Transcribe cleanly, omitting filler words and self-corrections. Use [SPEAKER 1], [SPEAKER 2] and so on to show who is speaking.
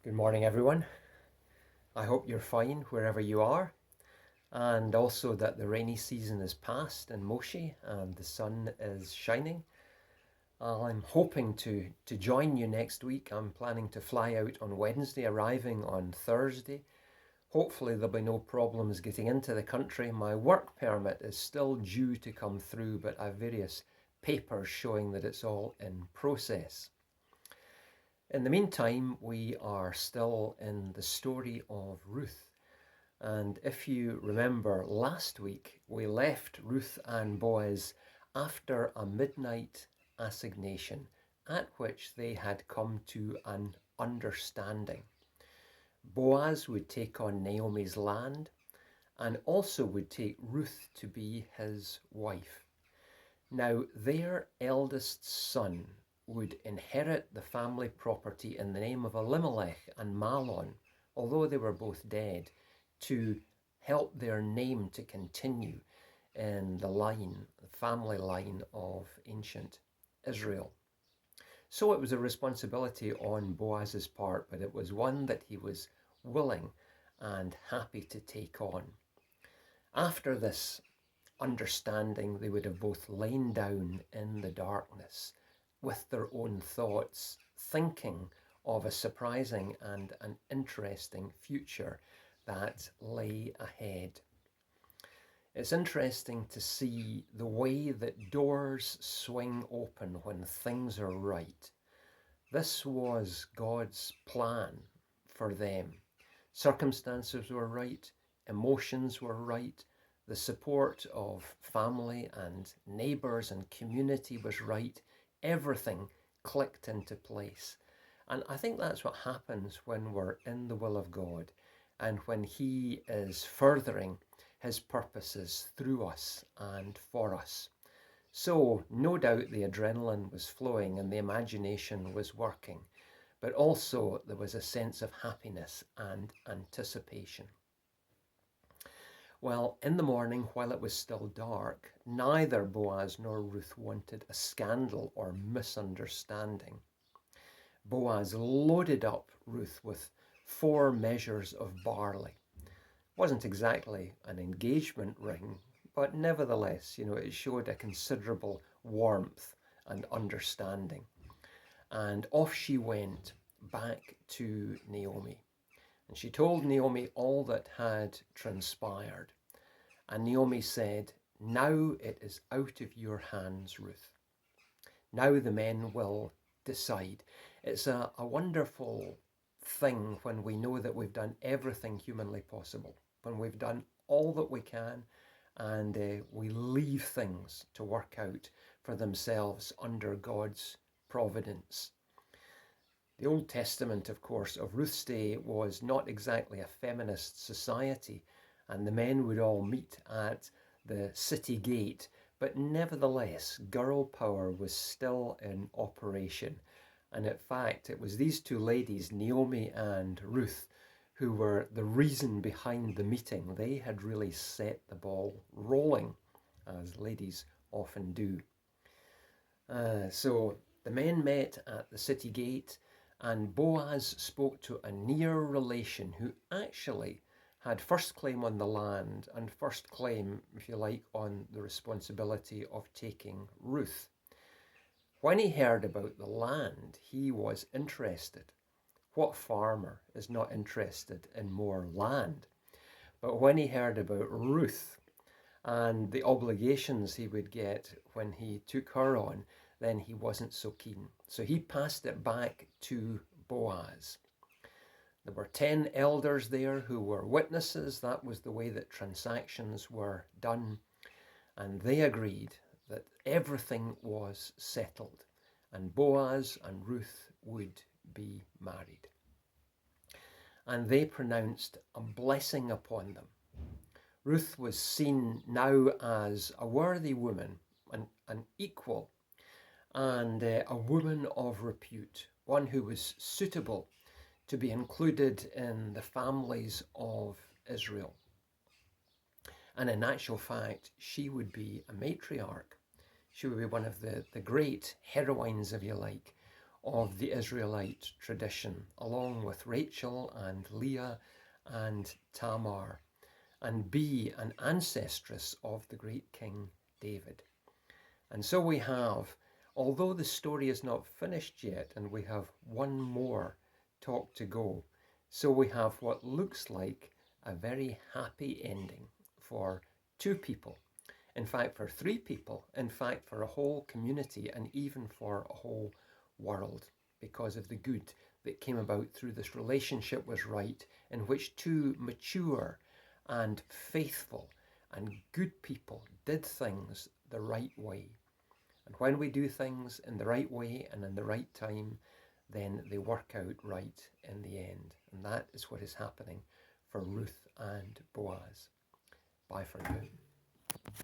[SPEAKER 1] Good morning, everyone. I hope you're fine wherever you are, and also that the rainy season is past in Moshi and the sun is shining. I'm hoping to join you next week. I'm planning to fly out on Wednesday, arriving on Thursday. Hopefully, there'll be no problems getting into the country. My work permit is still due to come through, but I have various papers showing that it's all in process. In the meantime, we are still in the story of Ruth. And if you remember last week, we left Ruth and Boaz after a midnight assignation at which they had come to an understanding. Boaz would take on Naomi's land and also would take Ruth to be his wife. Now, their eldest son would inherit the family property in the name of Elimelech and Mahlon, although they were both dead, to help their name to continue in the family line of ancient Israel. So it was a responsibility on Boaz's part, but it was one that he was willing and happy to take on. After this understanding, they would have both lain down in the darkness with their own thoughts, thinking of a surprising and an interesting future that lay ahead. It's interesting to see the way that doors swing open when things are right. This was God's plan for them. Circumstances were right, emotions were right, the support of family and neighbours and community was right. Everything clicked into place. And I think that's what happens when we're in the will of God and when He is furthering His purposes through us and for us. So, no doubt the adrenaline was flowing and the imagination was working, but also there was a sense of happiness and anticipation. Well, in the morning, while it was still dark, neither Boaz nor Ruth wanted a scandal or misunderstanding. Boaz loaded up Ruth with 4 measures of barley. It wasn't exactly an engagement ring, but nevertheless, it showed a considerable warmth and understanding. And off she went back to Naomi. And she told Naomi all that had transpired. And Naomi said, "Now it is out of your hands, Ruth. Now the men will decide." It's a wonderful thing when we know that we've done everything humanly possible, when we've done all that we can, and we leave things to work out for themselves under God's providence. The Old Testament, of course, of Ruth's day was not exactly a feminist society, and the men would all meet at the city gate, but nevertheless, girl power was still in operation. And in fact, it was these 2 ladies, Naomi and Ruth, who were the reason behind the meeting. They had really set the ball rolling, as ladies often do. So the men met at the city gate, and Boaz spoke to a near relation who actually had first claim on the land and first claim, if you like, on the responsibility of taking Ruth. When he heard about the land, he was interested. What farmer is not interested in more land? But when he heard about Ruth and the obligations he would get when he took her on, then he wasn't so keen. So he passed it back to Boaz. There were 10 elders there who were witnesses. That was the way that transactions were done. And they agreed that everything was settled and Boaz and Ruth would be married. And they pronounced a blessing upon them. Ruth was seen now as a worthy woman, an equal, and a woman of repute, one who was suitable to be included in the families of Israel. And in actual fact, she would be a matriarch. She would be one of the great heroines, if you like, of the Israelite tradition, along with Rachel and Leah and Tamar, and be an ancestress of the great King David. And so we have, although the story is not finished yet, and we have one more talk to go, so we have what looks like a very happy ending for two people, in fact for three people, in fact for a whole community, and even for a whole world, because of the good that came about through this relationship was right, in which two mature and faithful and good people did things the right way. And when we do things in the right way and in the right time, then they work out right in the end. And that is what is happening for Ruth and Boaz. Bye for now.